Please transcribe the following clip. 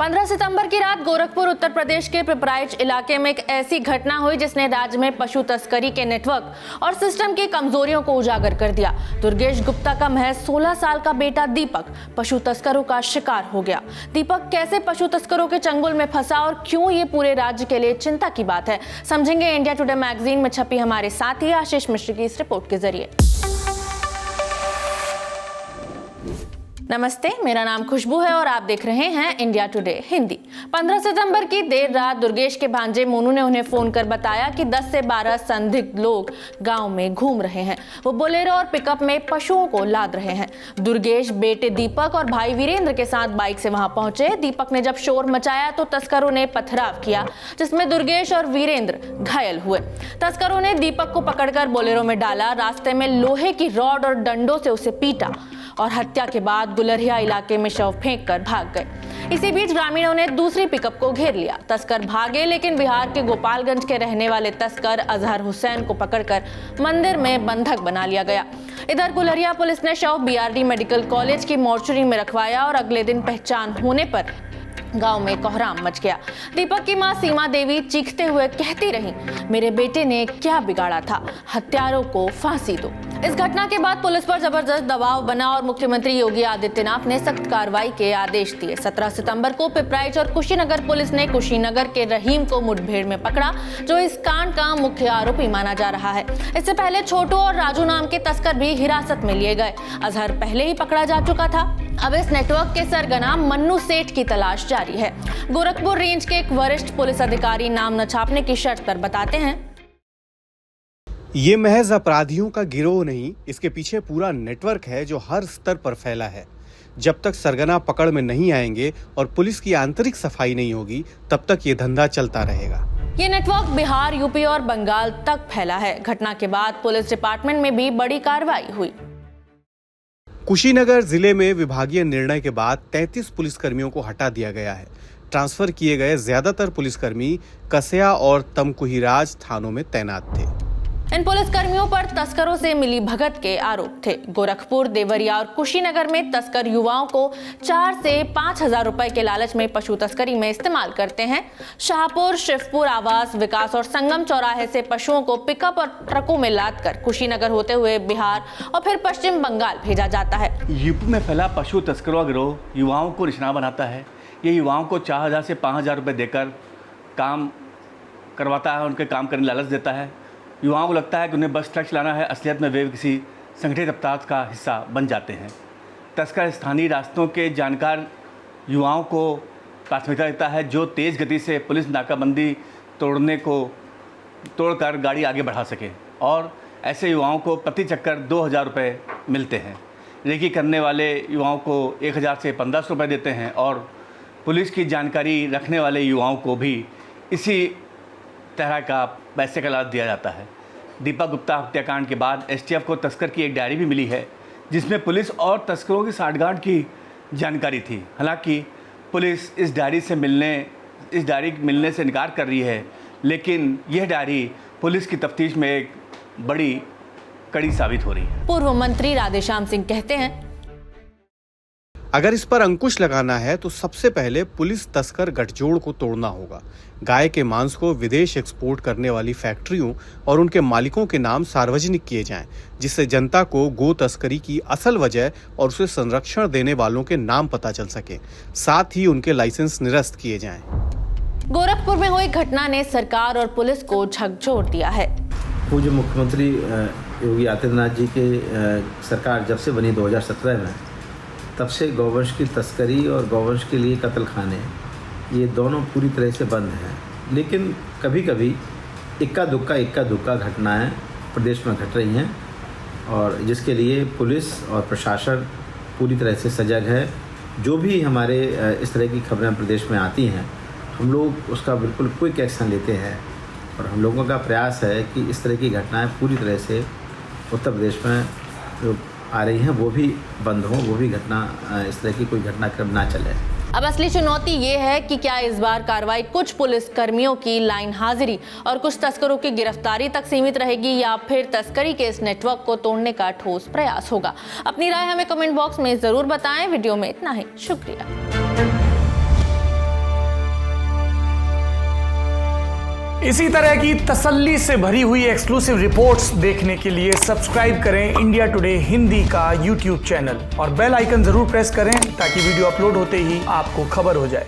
15 सितंबर की रात गोरखपुर उत्तर प्रदेश के पिपराइच इलाके में एक ऐसी घटना हुई जिसने राज्य में पशु तस्करी के नेटवर्क और सिस्टम की कमजोरियों को उजागर कर दिया। दुर्गेश गुप्ता का महज 16 साल का बेटा दीपक पशु तस्करों का शिकार हो गया। दीपक कैसे पशु तस्करों के चंगुल में फंसा और क्यों ये पूरे राज्य के लिए चिंता की बात है, समझेंगे इंडिया टुडे मैगजीन में छपी हमारे साथी आशीष मिश्र की इस रिपोर्ट के जरिए। नमस्ते, मेरा नाम खुशबू है और आप देख रहे हैं इंडिया टुडे हिंदी। 15 सितंबर की देर रात दुर्गेश के भांजे मोनू ने उन्हें फोन कर बताया कि 10 से 12 संदिग्ध लोग गांव में घूम रहे हैं। वो बोलेरो और पिकअप में पशुओं को लाद रहे हैं। दुर्गेश बेटे दीपक और भाई वीरेंद्र के साथ बाइक से वहां पहुंचे। दीपक ने जब शोर मचाया तो तस्करों ने पथराव किया, जिसमें दुर्गेश और वीरेंद्र घायल हुए। तस्करों ने दीपक को पकड़कर बोलेरो में डाला, रास्ते में लोहे की रॉड और डंडों से उसे पीटा और हत्या के बाद गुलरिया इलाके में शव फेंक कर भाग गए। इसी बीच ग्रामीणों ने दूसरी पिकअप को घेर लिया। तस्कर भागे, लेकिन बिहार के गोपालगंज के रहने वाले तस्कर अजहर हुसैन को पकड़कर मंदिर में बंधक बना लिया गया। इधर गुलरिया पुलिस ने शव बीआरडी मेडिकल कॉलेज की मोर्चरी में रखवाया और अगले दिन पहचान होने पर गांव में कोहराम मच गया। दीपक की मां सीमा देवी चीखते हुए कहती रही, मेरे बेटे ने क्या बिगाड़ा था, हत्यारों को फांसी दो। इस घटना के बाद पुलिस पर जबरदस्त दबाव बना और मुख्यमंत्री योगी आदित्यनाथ ने सख्त कार्रवाई के आदेश दिए। 17 सितंबर को पिपराइच और कुशीनगर पुलिस ने कुशीनगर के रहीम को मुठभेड़ में पकड़ा, जो इस कांड का मुख्य आरोपी माना जा रहा है। इससे पहले छोटू और राजू नाम के तस्कर भी हिरासत में लिए गए। अजहर पहले ही पकड़ा जा चुका था। अब इस नेटवर्क के सरगना मन्नू सेठ की तलाश जारी है। गोरखपुर रेंज के एक वरिष्ठ पुलिस अधिकारी नाम न छापने की शर्त पर बताते हैं, ये महज अपराधियों का गिरोह नहीं, इसके पीछे पूरा नेटवर्क है जो हर स्तर पर फैला है। जब तक सरगना पकड़ में नहीं आएंगे और पुलिस की आंतरिक सफाई नहीं होगी, तब तक ये धंधा चलता रहेगा। ये नेटवर्क बिहार, यूपी और बंगाल तक फैला है। घटना के बाद पुलिस डिपार्टमेंट में भी बड़ी कार्रवाई हुई। कुशीनगर जिले में विभागीय निर्णय के बाद 33 पुलिसकर्मियों को हटा दिया गया है। ट्रांसफर किए गए ज्यादातर पुलिसकर्मी कसया और तमकुहीराज थानों में तैनात थे। इन पुलिसकर्मियों पर तस्करों से मिली भगत के आरोप थे। गोरखपुर, देवरिया और कुशीनगर में तस्कर युवाओं को 4 से 5 हजार रुपए के लालच में पशु तस्करी में इस्तेमाल करते हैं। शाहपुर, शिवपुर, आवास, विकास और संगम चौराहे से पशुओं को पिकअप और ट्रकों में लादकर कुशीनगर होते हुए बिहार और फिर पश्चिम बंगाल भेजा जाता है। यूपी में फैला पशु तस्करों गिरोह युवाओं को निशाना बनाता है। ये युवाओं को 4,000 से 5,000 रुपये देकर काम करवाता है, उनके काम करने लालच देता है। युवाओं को लगता है कि उन्हें बस ट्रक चलाना है, असलियत में वे किसी संगठित अपराध का हिस्सा बन जाते हैं। तस्कर स्थानीय रास्तों के जानकार युवाओं को प्राथमिकता देता है, जो तेज़ गति से पुलिस नाकाबंदी तोड़कर गाड़ी आगे बढ़ा सके, और ऐसे युवाओं को प्रति चक्कर 2,000 रुपये मिलते हैं। रेकी करने वाले युवाओं को 1,000 से 1,500 रुपये देते हैं और पुलिस की जानकारी रखने वाले युवाओं को भी इसी तरह का पैसे का लाभ दिया जाता है। दीपक गुप्ता हत्याकांड के बाद एसटीएफ को तस्कर की एक डायरी भी मिली है, जिसमें पुलिस और तस्करों की साठगांठ की जानकारी थी। हालांकि पुलिस इस डायरी मिलने से इनकार कर रही है, लेकिन यह डायरी पुलिस की तफ्तीश में एक बड़ी कड़ी साबित हो रही है। पूर्व मंत्री राधेश्याम सिंह कहते हैं, अगर इस पर अंकुश लगाना है तो सबसे पहले पुलिस तस्कर गठजोड़ को तोड़ना होगा। गाय के मांस को विदेश एक्सपोर्ट करने वाली फैक्ट्रियों और उनके मालिकों के नाम सार्वजनिक किए जाएं, जिससे जनता को गो तस्करी की असल वजह और उसे संरक्षण देने वालों के नाम पता चल सके। साथ ही उनके लाइसेंस निरस्त किए जाएं। गोरखपुर में हुई घटना ने सरकार और पुलिस को झकझोर दिया है। पूज्य मुख्यमंत्री योगी आदित्यनाथ जी के सरकार जब से बनी 2017 में, तब से गौवंश की तस्करी और गौवंश के लिए कत्ल खाने, ये दोनों पूरी तरह से बंद हैं। लेकिन कभी कभी इक्का दुक्का घटनाएं प्रदेश में घट रही हैं, और जिसके लिए पुलिस और प्रशासन पूरी तरह से सजग है। जो भी हमारे इस तरह की खबरें प्रदेश में आती हैं, हम लोग उसका बिल्कुल क्विक एक्शन लेते हैं, और हम लोगों का प्रयास है कि इस तरह की घटनाएं पूरी तरह से उत्तर प्रदेश में जो आ रही हैं वो भी बंद हों, वो भी घटना इस तरह की कोई घटनाक्रम ना चले। अब असली चुनौती ये है कि क्या इस बार कार्रवाई कुछ पुलिस कर्मियों की लाइन हाजिरी और कुछ तस्करों की गिरफ्तारी तक सीमित रहेगी, या फिर तस्करी के इस नेटवर्क को तोड़ने का ठोस प्रयास होगा। अपनी राय हमें कमेंट बॉक्स में जरूर बताएं। वीडियो में इतना ही, शुक्रिया। इसी तरह की तसल्ली से भरी हुई एक्सक्लूसिव रिपोर्ट्स देखने के लिए सब्सक्राइब करें इंडिया टुडे हिंदी का यूट्यूब चैनल और बेल आइकन जरूर प्रेस करें ताकि वीडियो अपलोड होते ही आपको खबर हो जाए।